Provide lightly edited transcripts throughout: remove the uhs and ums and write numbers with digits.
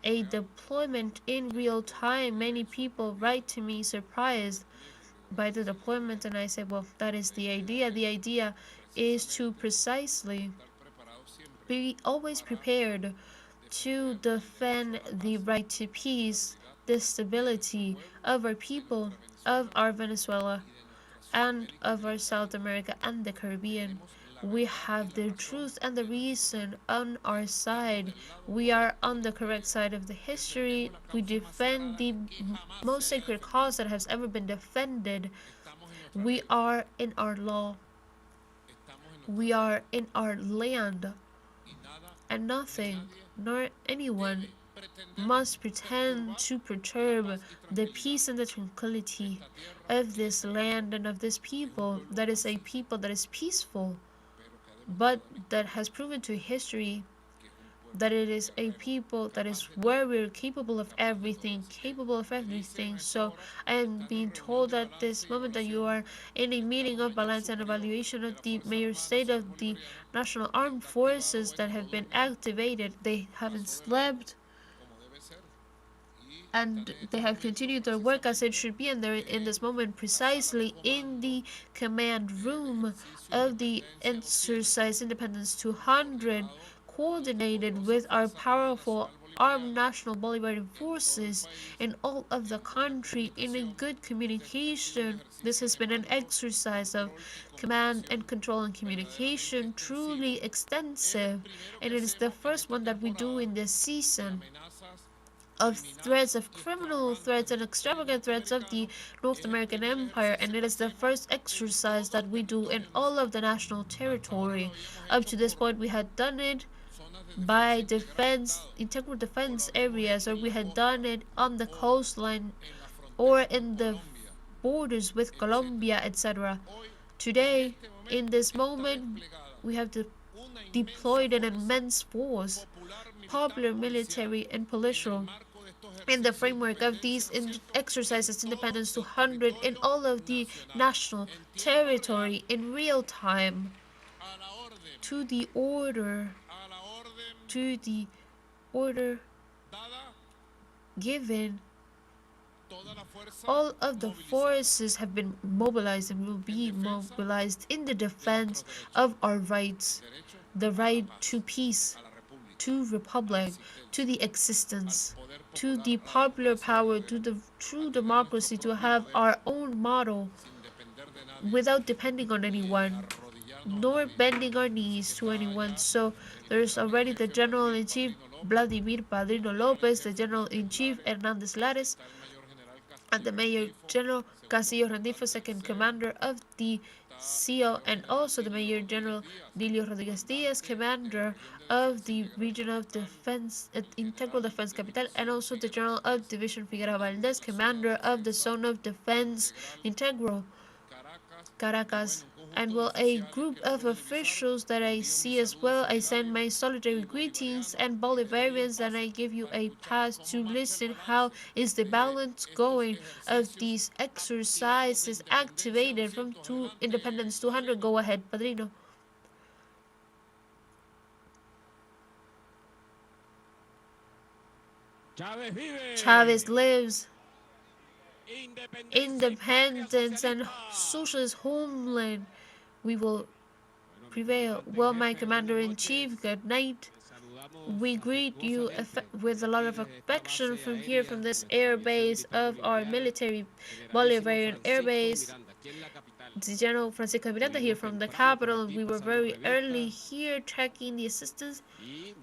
a deployment in real time. Many people write to me surprised by the deployment, and I say, well, that is the idea. The idea is to precisely be always prepared to defend the right to peace, the stability of our people, of our Venezuela, and of our South America and the Caribbean. We have the truth and the reason on our side. We are on the correct side of the history. We defend the most sacred cause that has ever been defended. We are in our law. We are in our land. And nothing, nor anyone, must pretend to perturb the peace and the tranquility of this land and of this people that is a people that is peaceful, but that has proven to history that it is a people that is where we're capable of everything, So I am being told at this moment that you are in a meeting of balance and evaluation of the mayor state of the national armed forces that have been activated. They haven't slept, and they have continued their work as it should be, and they're in this moment precisely in the command room of the exercise Independence 200, coordinated with our powerful armed national Bolivarian forces in all of the country in a good communication. This has been an exercise of command and control and communication, truly extensive, and it is the first one that we do in this season of threats, of criminal threats and extravagant threats of the North American Empire, and it is the first exercise that we do in all of the national territory. Up to this point, we had done it by defense, integral defense areas, or we had done it on the coastline or in the borders with Colombia, etc. Today, in this moment, we have deployed an immense force, popular military and political, in the framework of these exercises Independence 200 in all of the national territory in real time, to the order to the order given. All of the forces have been mobilized and will be mobilized in the defense of our rights, the right to peace, to republic, to the existence, to the popular power, to the true democracy, to have our own model without depending on anyone, nor bending our knees to anyone. So there's already the General-in-Chief Vladimir Padrino Lopez, the General-in-Chief Hernandez Lares, and the Major General Casillo Randifo, second commander of the CO, and also the Major General Dilio Rodriguez Diaz, commander of the Region of Defense, Integral Defense Capital, and also the General of Division Figueroa Valdez, commander of the Zone of Defense Integral Caracas, and well, a group of officials that I see as well. I send my solitary greetings and Bolivarians, and I give you a pass to listen. How is the balance going of these exercises activated from Independence 200? Go ahead, Padrino. Chavez lives. Independence and socialist homeland. We will prevail. Well, my commander-in-chief, good night. We greet you with a lot of affection from here, from this airbase of our military Bolivarian airbase. The General Francisco Miranda here from the capital. We were very early here checking the assistance,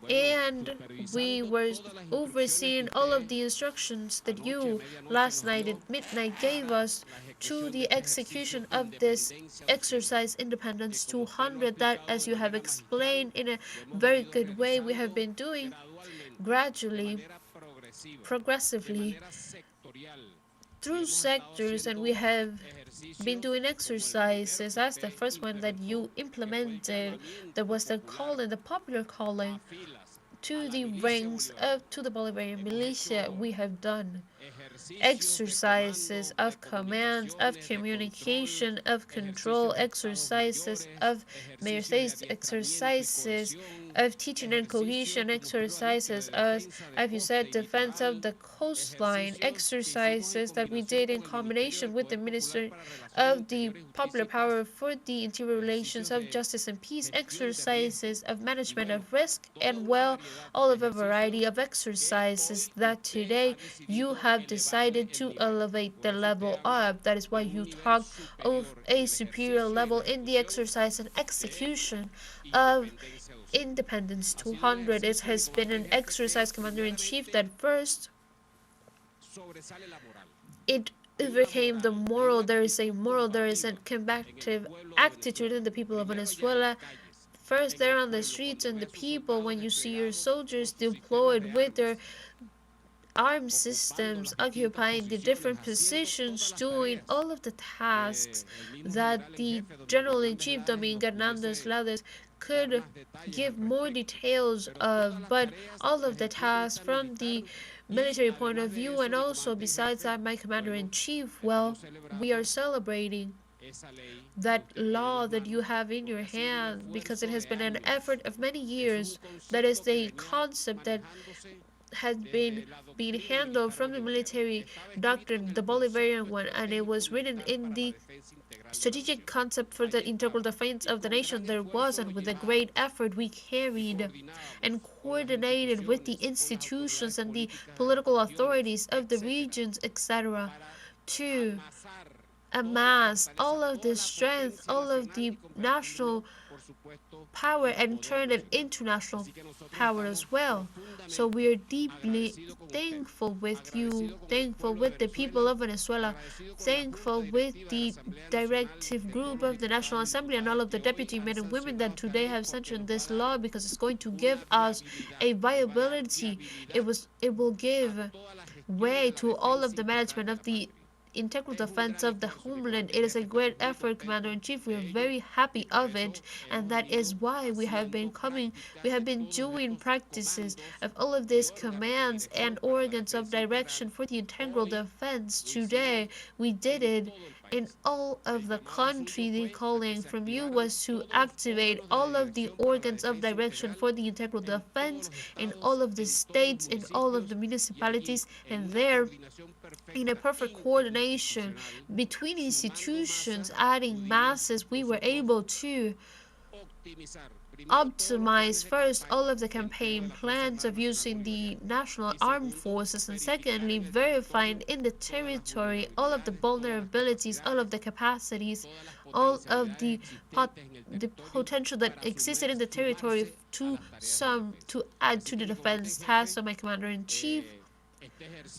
and we were overseeing all of the instructions that you last night at midnight gave us to the execution of this exercise Independence 200, that, as you have explained in a very good way, we have been doing gradually, progressively, through sectors, and we have been doing exercises as the first one that you implemented. There was the calling, the popular calling to the ranks of to the Bolivarian militia. We have done exercises of command, of communication, of control, exercises of mayor states, exercises of teaching and cohesion, exercises as you said, defense of the coastline, exercises that we did in combination with the Minister of the Popular Power for the Interior Relations of Justice and Peace, exercises of management of risk, and well, all of a variety of exercises that today you have decided to elevate the level up. That is why you talked of a superior level in the exercise and execution of Independence 200. It has been an exercise, Commander in Chief, that first it overcame the moral. There is a moral, there is a combative attitude in the people of Venezuela. First, they're on the streets, and the people, when you see your soldiers deployed with their armed systems occupying the different positions, doing all of the tasks that the General-in-Chief Domingo Hernandez Lades could give more details of, but all of the tasks from the military point of view, and also besides that, my commander-in-chief, well, we are celebrating that law that you have in your hand because it has been an effort of many years. That is the concept that has been being handled from the military doctrine, the Bolivarian one, and it was written in the strategic concept for the integral defense of the nation. There was, and with a great effort we carried and coordinated with the institutions and the political authorities of the regions, etc., to amass all of the strength, all of the national power, and turn it into national power as well. So we are deeply thankful with you, thankful with the people of Venezuela, thankful with the directive group of the National Assembly and all of the deputy men and women that today have sanctioned this law, because it's going to give us a viability. It will give way to all of the management of the integral defense of the homeland. It is a great effort, Commander in Chief. We are very happy of it, and that is why we have been doing practices of all of these commands and organs of direction for the integral defense. Today, we did it in all of the country. The calling from you was to activate all of the organs of direction for the integral defense in all of the states, in all of the municipalities, and there in a perfect coordination between institutions, adding masses, we were able to optimize first all of the campaign plans of using the national armed forces, and secondly verifying in the territory all of the vulnerabilities, all of the capacities, all of the potential that existed in the territory to add to the defense task of my commander-in-chief.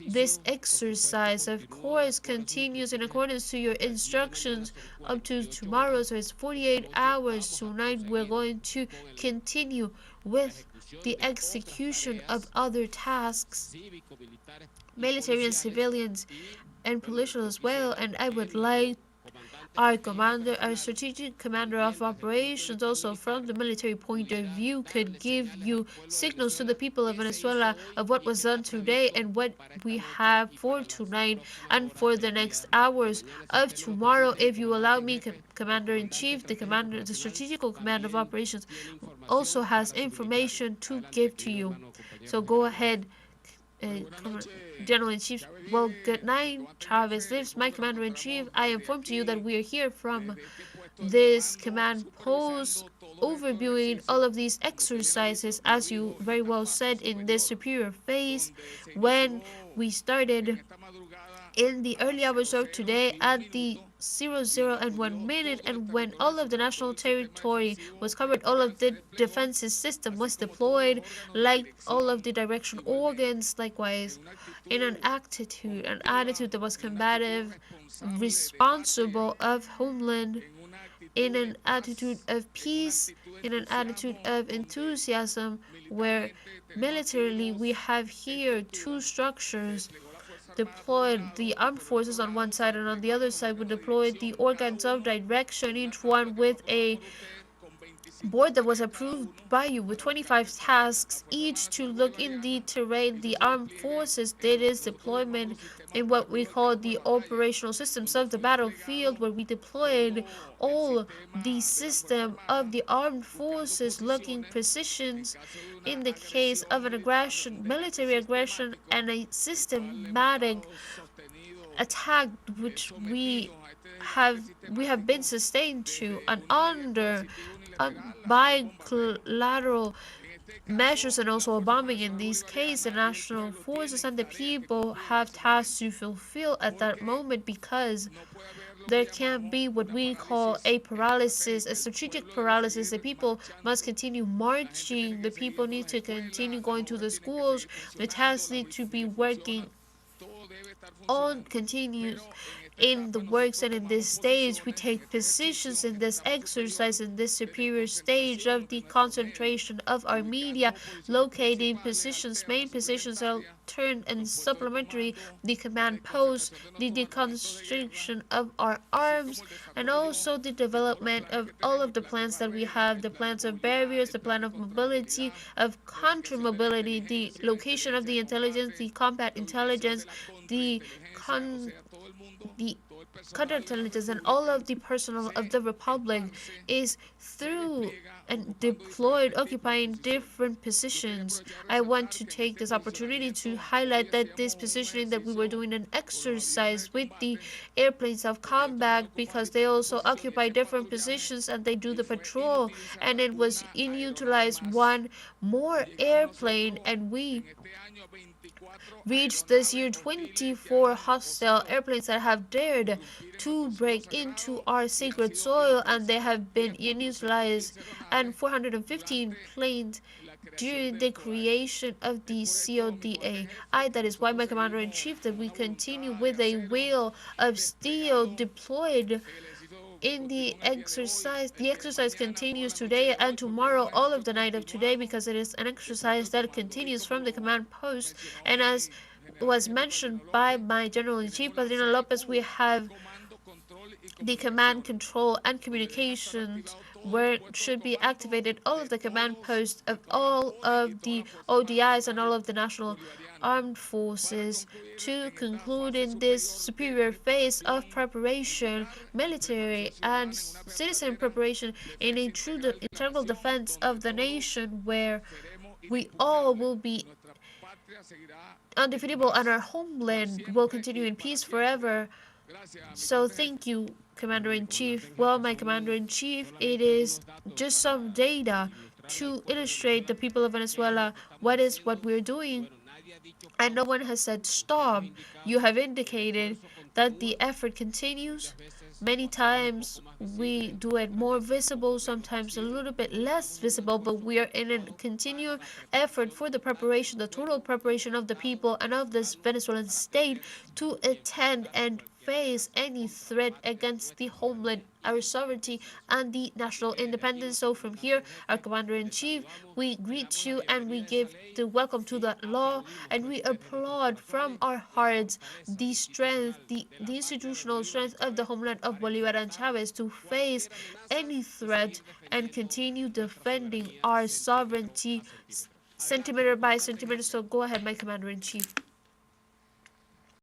This exercise, of course, continues in accordance to your instructions up to tomorrow, so it's 48 hours. Tonight we're going to continue with the execution of other tasks, military and civilians, and political as well, and I would like our strategic commander of operations, also from the military point of view, could give you signals to the people of Venezuela of what was done today and what we have for tonight and for the next hours of tomorrow. If you allow me, Commander-in-Chief, the strategical command of operations, also has information to give to you. So go ahead, General-in-Chief. Well, good night, Chavez lives, my Commander-in-Chief. I inform to you that we are here from this command post, overviewing all of these exercises, as you very well said, in this superior phase, when we started in the early hours of today at the 00 and 1 minute, and when all of the national territory was covered, all of the defensive system was deployed, like all of the direction organs, likewise, in an attitude that was combative, responsible of homeland, in an attitude of peace, in an attitude of enthusiasm, where militarily we have here two structures deployed: the armed forces on one side, and on the other side we deployed the organs of direction, each one with a board that was approved by you with 25 tasks, each to look in the terrain the armed forces did its deployment in what we call the operational systems of the battlefield, where we deployed all the system of the armed forces looking positions in the case of an aggression, military aggression, and a systematic attack which we have been sustained to and under bilateral measures, and also a bombing. In this case, the national forces and the people have tasks to fulfill at that moment, because there can't be what we call a paralysis, a strategic paralysis. The people must continue marching, the people need to continue going to the schools, the tasks need to be working on continues in the works. And in this stage we take positions in this exercise, in this superior stage of the concentration of our media, locating positions, main positions, alternate and supplementary, the command posts, the deconstruction of our arms, and also the development of all of the plans that we have, the plans of barriers, the plan of mobility, of counter mobility, the location of the intelligence, the combat intelligence, the con the counterintelligence, and all of the personnel of the Republic is through and deployed occupying different positions. I want to take this opportunity to highlight that this positioning, that we were doing an exercise with the airplanes of combat, because they also occupy different positions and they do the patrol, and it was utilized one more airplane, and we reached this year 24 hostile airplanes that have dared to break into our sacred soil, and they have been utilized, and 415 planes during the creation of the CODA. That is why, my commander-in-chief, that we continue with a wheel of steel deployed in the exercise. The exercise continues today and tomorrow, all of the night of today, because it is an exercise that continues from the command post. And as was mentioned by my General-in-Chief, Padrino Lopez, we have the command, control, and communications, where it should be activated all of the command posts of all of the ODIs and all of the national armed forces, to conclude in this superior phase of preparation, military and citizen preparation, in a true integral defense of the nation, where we all will be undefeatable and our homeland will continue in peace forever. So thank you, Commander-in-Chief. Well, my Commander-in-Chief, it is just some data to illustrate the people of Venezuela what we're doing, and no one has said stop. You have indicated that the effort continues. Many times we do it more visible, sometimes a little bit less visible, but we are in a continued effort for the preparation, the total preparation of the people and of this Venezuelan state to attend and face any threat against the homeland, our sovereignty, and the national independence. So from here, our Commander-in-Chief, we greet you and we give the welcome to that law, and we applaud from our hearts the strength, the institutional strength of the homeland of Bolivarian Chavez to face any threat and continue defending our sovereignty centimeter by centimeter. So go ahead, my Commander-in-Chief.